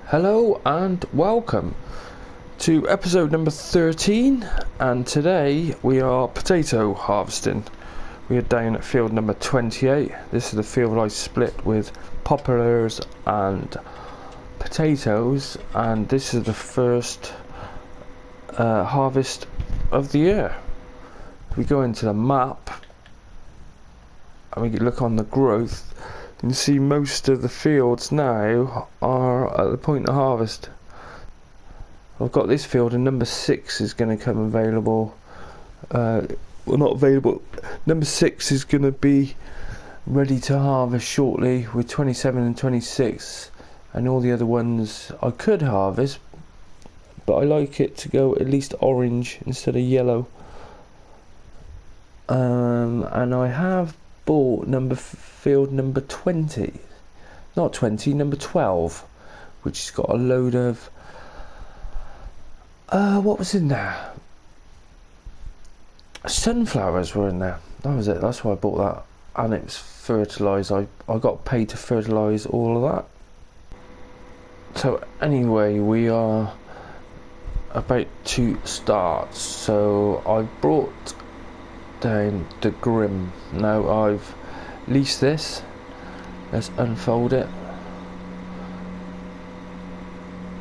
Hello and welcome to episode number 13, and today we are potato harvesting. We are down at field number 28. This is the field I split with poplars and potatoes, and this is the first harvest of the year. If we go into the map and we look on the growth, you can see most of the fields now are at the point of harvest. I've got this field, and number 6 is going to come available. Well, not available. Number 6 is going to be ready to harvest shortly with 27 and 26, and all the other ones I could harvest, but I like it to go at least orange instead of yellow. And I have bought field number 20, not 20, number 12, which has got a load of what was in there? Sunflowers were in there. That was it. That's why I bought that, and it was fertilised. I got paid to fertilise all of that. So anyway, we are about to start. So I brought down the Grim. Now I've leased this. Let's unfold it.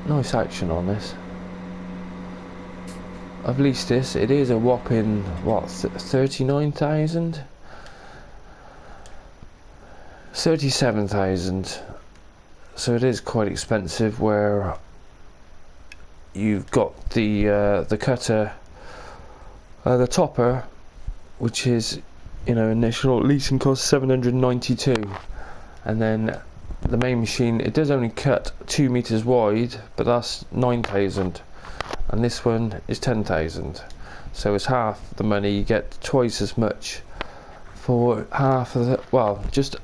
Nice action on this. I've leased this. It is a whopping, what, 39,000? 37,000. So it is quite expensive, where you've got the cutter, the topper, which is, initial leasing cost 792, and then the main machine, it does only cut 2 meters wide, but that's 9,000, and this one is 10,000. So it's half the money. You get twice as much for half of the, well, just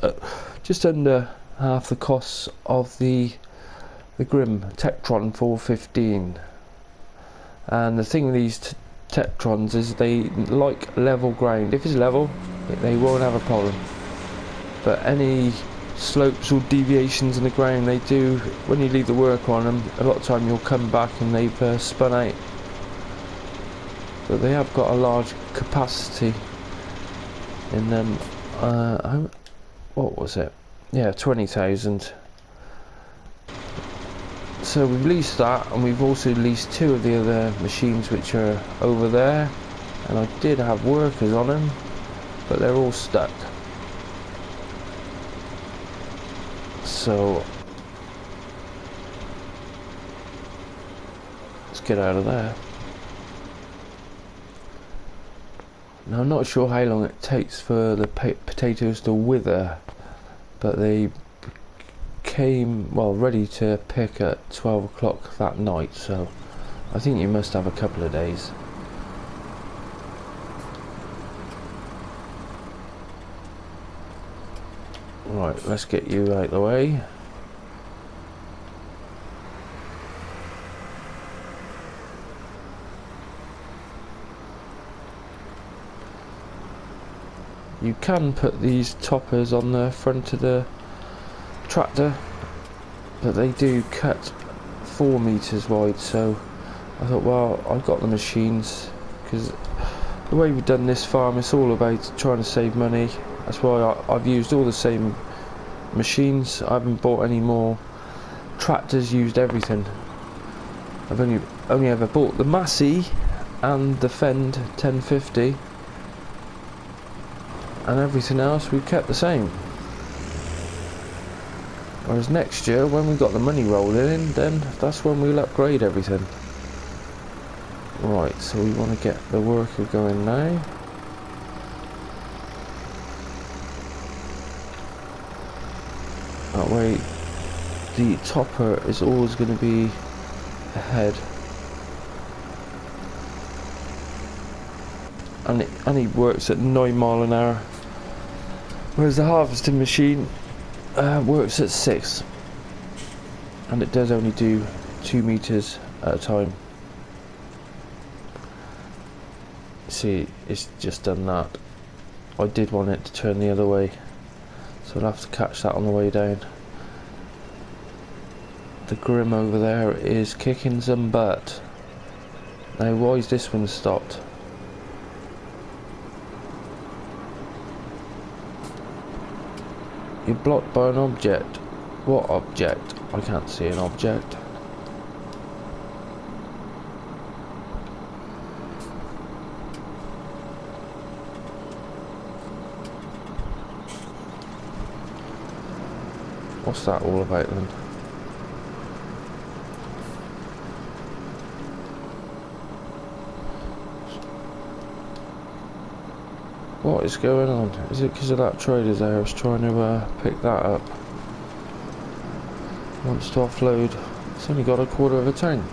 under half the costs of the Grim Tektron 415. And the thing with these Tektrons is they like level ground. If it's level, they won't have a problem, but any slopes or deviations in the ground, they do, when you leave the work on them, a lot of time you'll come back and they've spun out. But they have got a large capacity in them. What was it? Yeah, 20,000. So we've leased that, and we've also leased 2 of the other machines which are over there, and I did have workers on them, but they're all stuck. So let's get out of there. Now I'm not sure how long it takes for the potatoes to wither, but they came, well, ready to pick at 12 o'clock that night, so I think you must have a couple of days. Right, let's get you out of the way. You can put these toppers on the front of the tractor, but they do cut 4 meters wide, so I thought, well, I've got the machines, because the way we've done this farm, it's all about trying to save money. That's why I've used all the same machines. I haven't bought any more tractors, used everything. I've only ever bought the Massey and the Fend 1050, and everything else we've kept the same. Whereas next year, when we've got the money rolling in, then that's when we'll upgrade everything. Right, so we want to get the worker going now. That way the topper is always going to be ahead, and he works at 9 miles an hour, whereas the harvesting machine works at 6, and it does only do 2 meters at a time. See, it's just done that. I did want it to turn the other way, so I'll have to catch that on the way down. the Grim over there is kicking some butt. Now why is this one stopped? You're blocked by an object. What object? I can't see an object. What's that all about then? What is going on? Is it because of that trader there? I was trying to pick that up. Wants to offload. It's only got a quarter of a tank.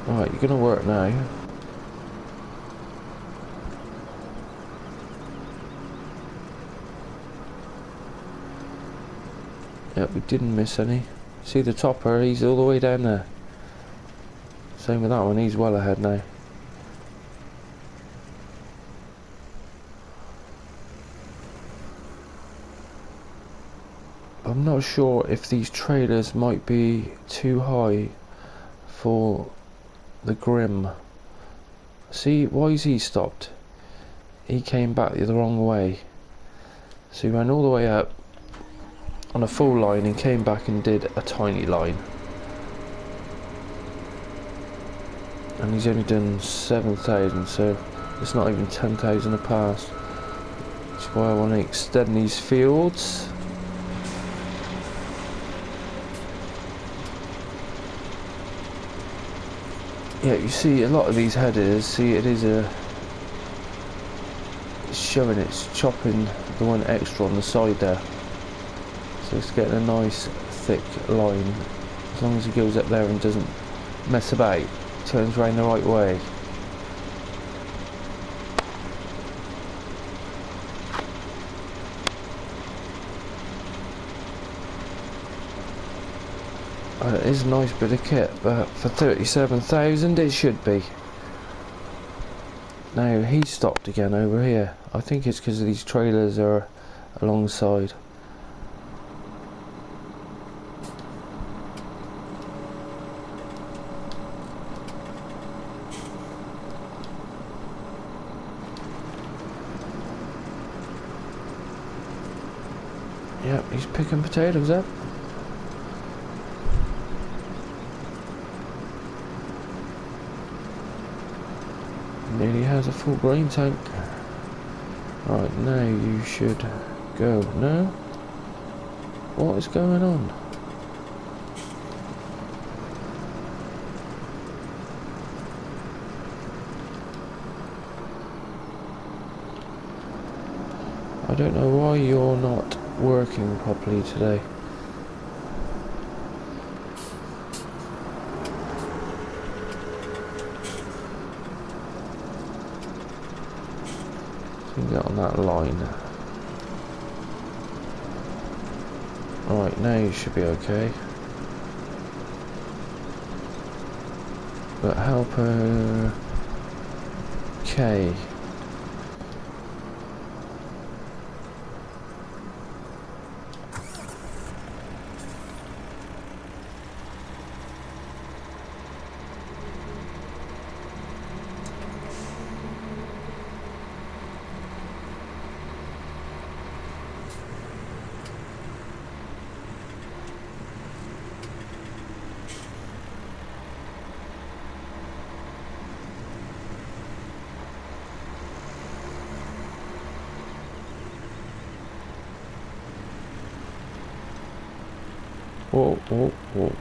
Right, you're gonna work now. Yep, we didn't miss any. See the topper, he's all the way down there. Same with that one, he's well ahead now. I'm not sure if these trailers might be too high for the Grim. See, why is he stopped? He came back the wrong way. So he ran all the way up on a full line and came back and did a tiny line. And he's only done 7,000, so it's not even 10,000 a pass. That's why I want to extend these fields. Yeah, you see a lot of these headers, see it is it's showing it's chopping the one extra on the side there. So it's getting a nice thick line. As long as he goes up there and doesn't mess about, turns around the right way. It is a nice bit of kit, but for 37,000 it should be. Now he stopped again over here. I think it's because these trailers are alongside. Yep, he's picking potatoes up. Nearly has a full grain tank. Right, now you should go. No? What is going on? I don't know why you're not working properly today. Get on that line. Right, now you should be okay. But helper K. Whoa, whoa, whoa.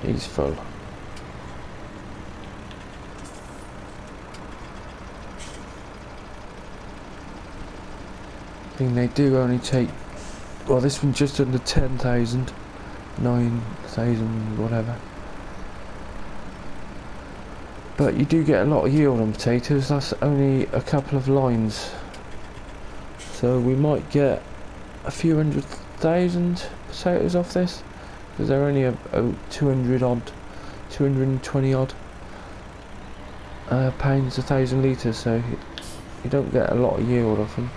He's full. I think they do only take, well, this one's just under 10,000, 9,000, whatever. But you do get a lot of yield on potatoes. That's only a couple of lines. So we might get a few 100,000 potatoes off this, because they're only a 200 odd, 220 odd pounds a 1,000 litres, so you don't get a lot of yield off them.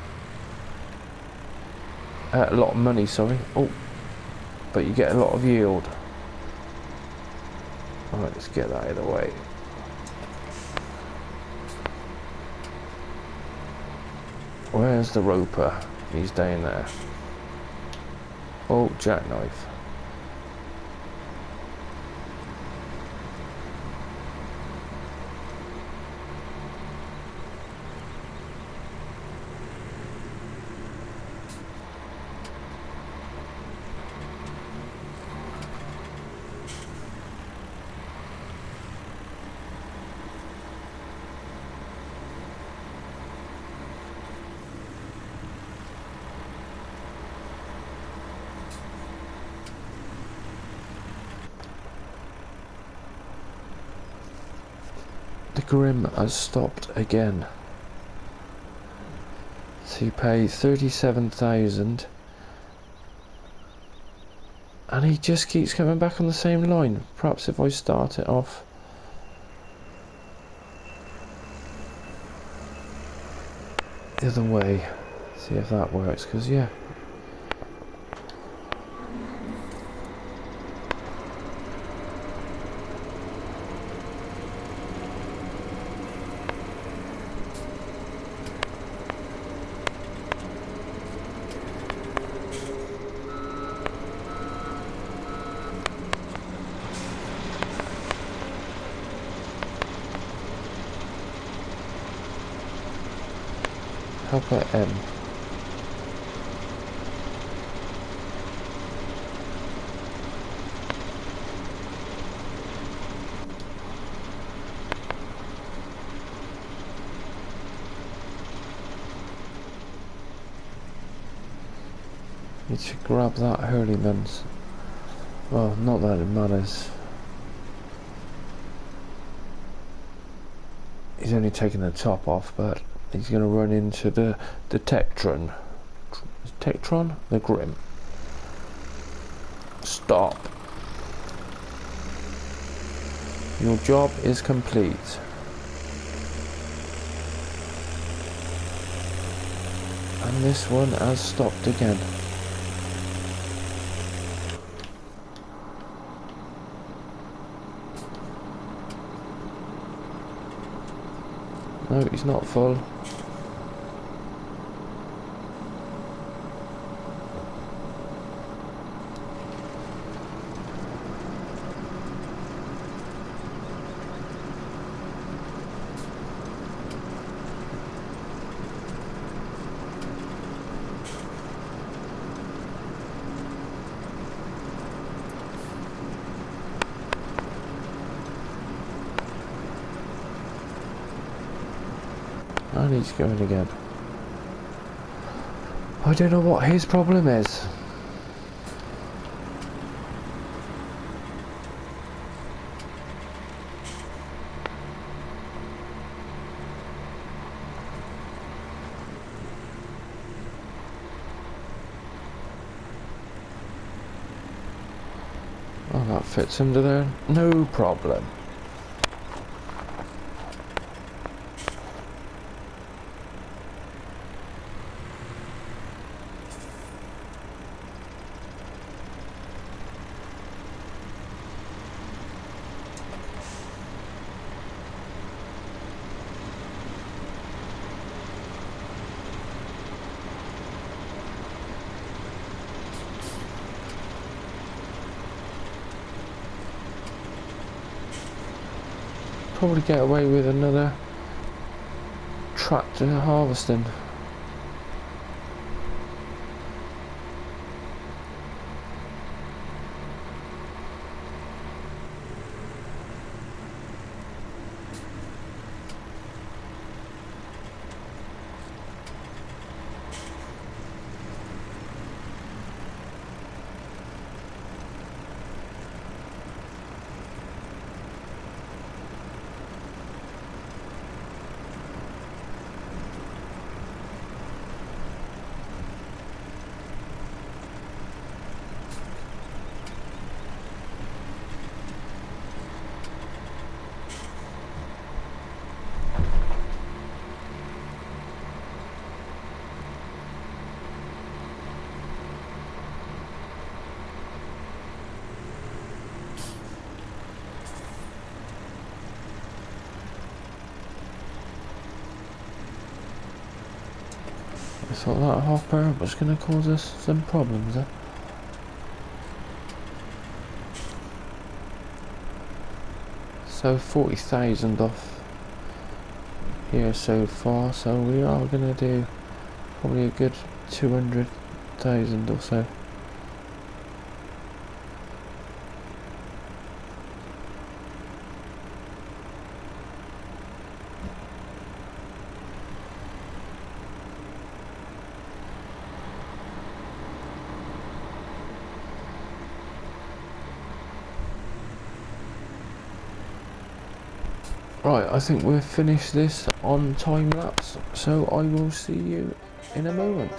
A lot of money, sorry. Oh, but you get a lot of yield. Alright, let's get that out of the way. Where's the roper? He's down there. Oh, jackknife. The Grim has stopped again. So you pay 37,000 and he just keeps coming back on the same line. Perhaps if I start it off the other way, see if that works, because yeah, how about M? Need to grab that hurleyman's. Well, not that it matters. He's only taking the top off, but he's going to run into the Tectron. Tectron? The Grim. Stop. Your job is complete. And this one has stopped again. No, he's not full. And he's going again. I don't know what his problem is. Oh, that fits into there. No problem. Probably get away with another tractor harvesting. I thought that hopper was going to cause us some problems then. So 40,000 off here so far, so we are going to do probably a good 200,000 or so. Right, I think we've finished this on time lapse, so I will see you in a moment.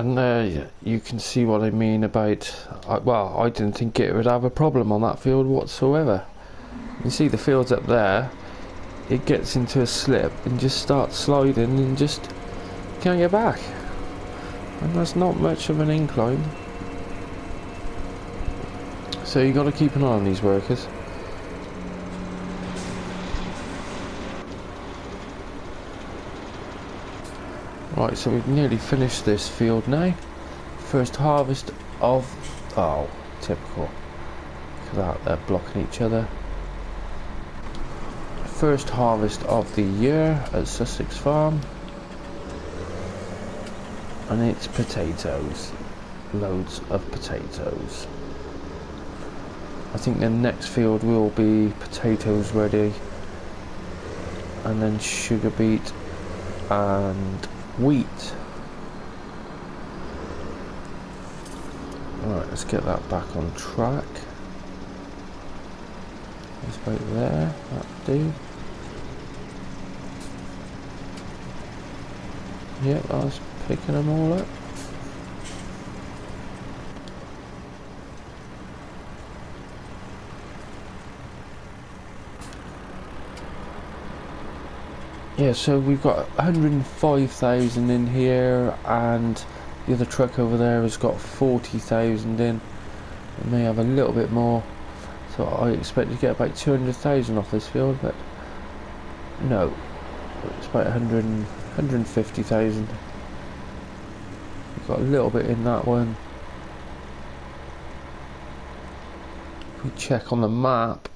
And you can see what I mean about, well, I didn't think it would have a problem on that field whatsoever. You see the fields up there, it gets into a slip and just starts sliding and just can't get back. And that's not much of an incline. So you got to keep an eye on these workers. Right, so we've nearly finished this field now. First harvest of, oh, typical. Look at that, they're blocking each other. First harvest of the year at Sussex Farm. And it's potatoes. Loads of potatoes. I think the next field will be potatoes ready. And then sugar beet and wheat. Right, let's get that back on track. Let's wait there, that'll do. Yep, I was picking them all up. Yeah, so we've got 105,000 in here, and the other truck over there has got 40,000 in. It may have a little bit more, so I expect to get about 200,000 off this field, but no, it's about 150,000. We've got a little bit in that one. If we check on the map,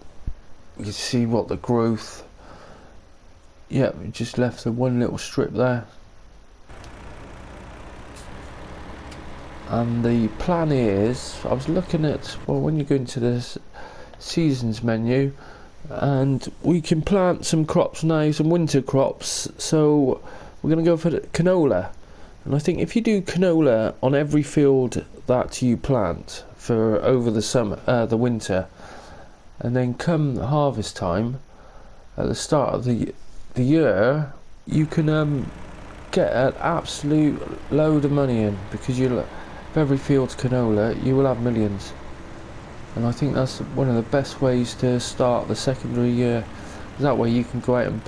we can see what the growth. Yeah, we just left the one little strip there. And the plan is, I was looking at, well, when you go into this seasons menu, and we can plant some crops now, some winter crops. So we're going to go for the canola. And I think if you do canola on every field that you plant for over the summer, the winter, and then come harvest time, at the start of the year, you can get an absolute load of money in, because if every field's canola, you will have millions. And I think that's one of the best ways to start the secondary year. That way you can go out and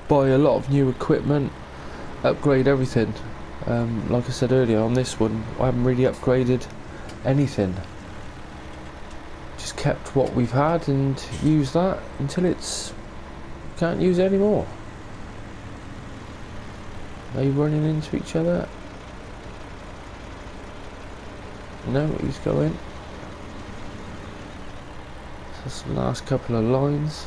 buy a lot of new equipment, upgrade everything. Like I said earlier, on this one I haven't really upgraded anything, just kept what we've had and used that until it's can't use it anymore. Are you running into each other? No, he's going. So that's the last couple of lines.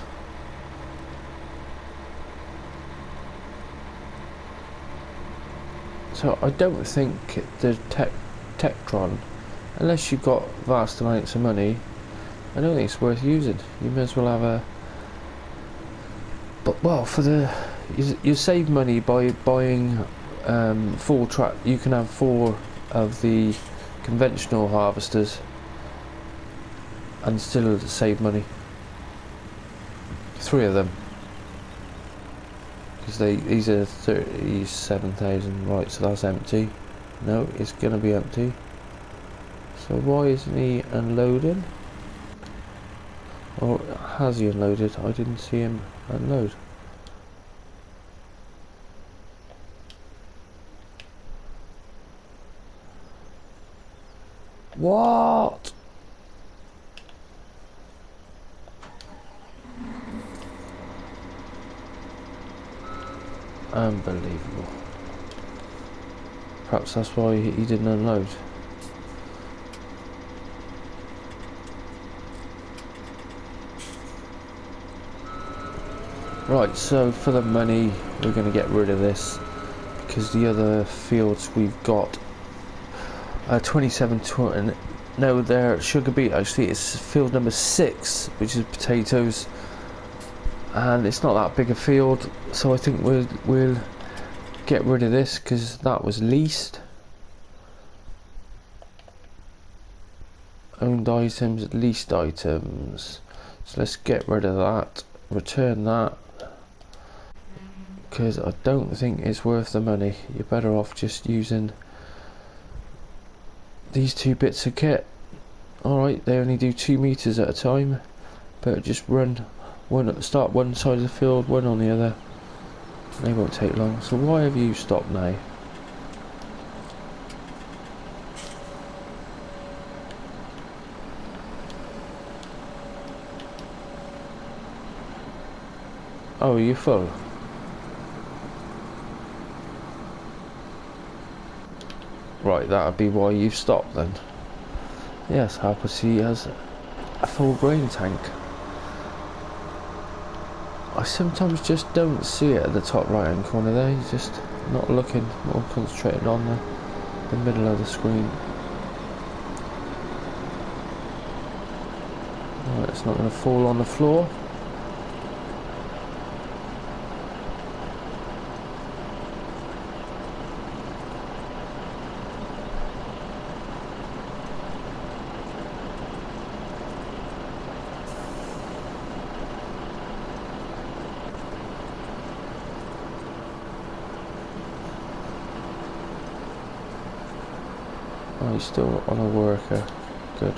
So I don't think the Tectron, unless you've got vast amounts of money, I don't think it's worth using. You may as well have a. But well, for the you save money by buying 4 track. You can have 4 of the conventional harvesters and still save money. 3 of them, because these are 37,000. Right, so that's empty. No, it's gonna be empty. So why isn't he unloading? Or has he unloaded? I didn't see him unload. What? Unbelievable. Perhaps that's why he didn't unload. Right, so for the money, we're going to get rid of this, because the other fields we've got 27, no, they're sugar beet. Actually, it's field number 6, which is potatoes, and it's not that big a field, so I think we'll get rid of this, because that was leased. Owned items, leased items. So let's get rid of that, return that, because I don't think it's worth the money. You're better off just using these two bits of kit. Alright, they only do 2 meters at a time, but just run one, start one side of the field, one on the other. They won't take long. So why have you stopped now? Oh, you're full. Right, that would be why you've stopped then. Yes, Harpasy has a full grain tank. I sometimes just don't see it at the top right hand corner there. You're just not looking, more concentrated on the middle of the screen. Right, it's not going to fall on the floor. Oh, he's still on a worker. Good.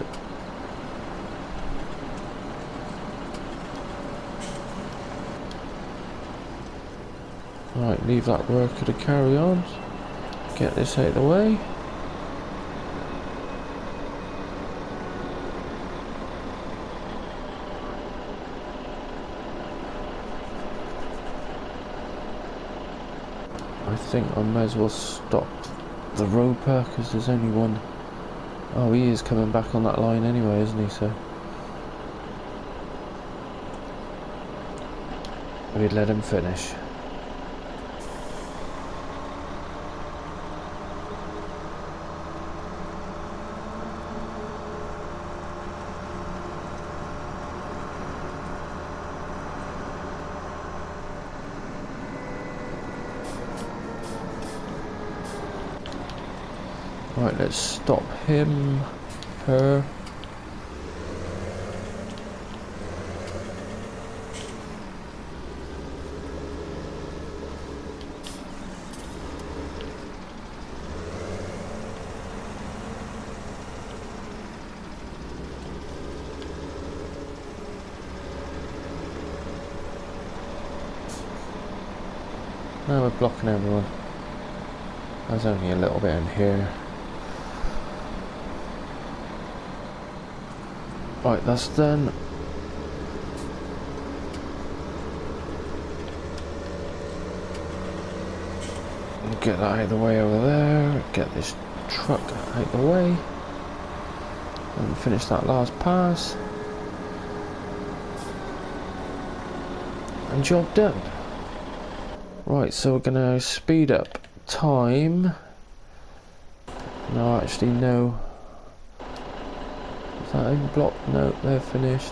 Right, leave that worker to carry on. Get this out of the way. I think I may as well stop the roper because there's only one. Oh, he is coming back on that line anyway, isn't he? So we'd let him finish. Right, let's stop him, her. Now we're blocking everyone. There's only a little bit in here. Right, that's done. We'll get that out of the way over there. Get this truck out of the way. And finish that last pass. And job done. Right, so we're gonna speed up time. No, actually no. Is that in block? No, they're finished.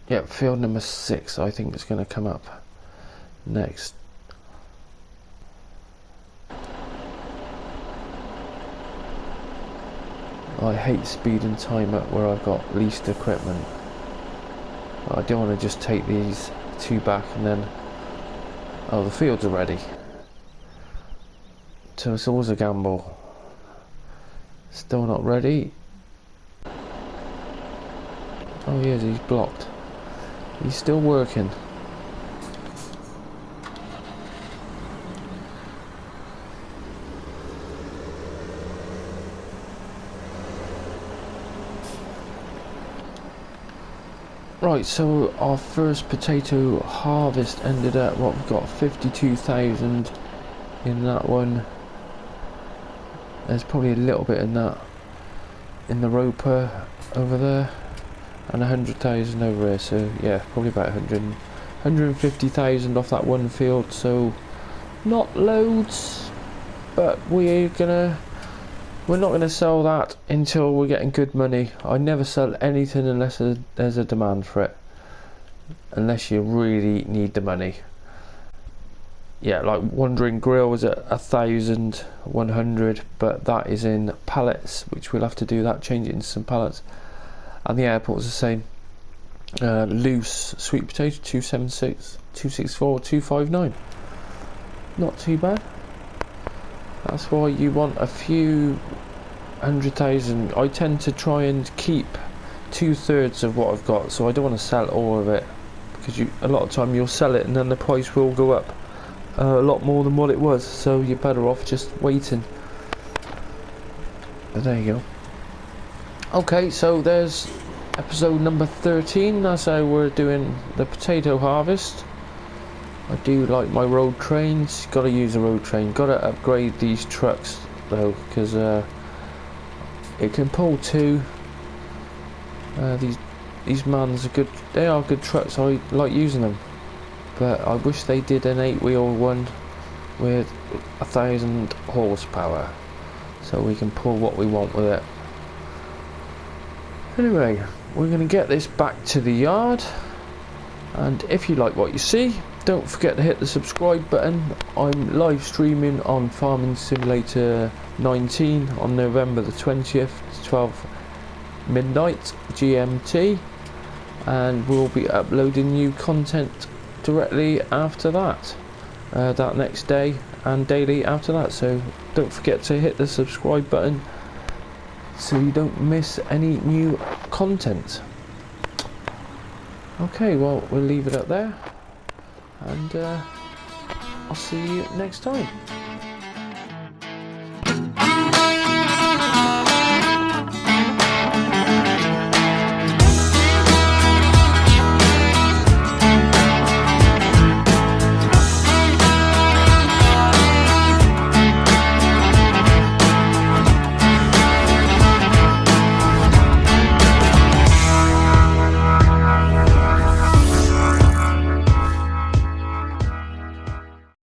Yep, field number 6 I think is going to come up next. I hate speeding time up where I've got least equipment. I don't want to just take these 2 back and then, oh, the fields are ready. So it's always a gamble. Still not ready. Oh yes, he's blocked. He's still working. Right, so our first potato harvest ended at what we've got 52,000 in that one. There's probably a little bit in that in the roper over there, and 100,000 over here. So yeah, probably about 150,000 off that one field. So not loads, but we're not going to sell that until we're getting good money. I never sell anything unless there's a demand for it, unless you really need the money. Yeah, like Wandering Grill was at 1,100, but that is in pallets, which we'll have to do that, change it into some pallets. and the airport's the same. Loose sweet potato 276, 264, 259. Not too bad. That's why you want a few 100,000. I tend to try and keep 2/3 of what I've got, so I don't want to sell all of it, because a lot of time you'll sell it and then the price will go up a lot more than what it was, so you're better off just waiting. But there you go. Okay, so there's episode number 13. That's how we're doing the potato harvest. I do like my road trains. Got to use a road train. Got to upgrade these trucks though, because it can pull two. These Mans are good. They are good trucks. I like using them, but I wish they did an 8-wheel one with 1,000 horsepower, so we can pull what we want with it. Anyway, we're going to get this back to the yard, and if you like what you see, don't forget to hit the subscribe button. I'm live streaming on Farming Simulator 19 on November the 20th, 12 midnight GMT, and we'll be uploading new content directly after that, that next day and daily after that, so don't forget to hit the subscribe button so you don't miss any new content. Okay, well, we'll leave it up there, and I'll see you next time.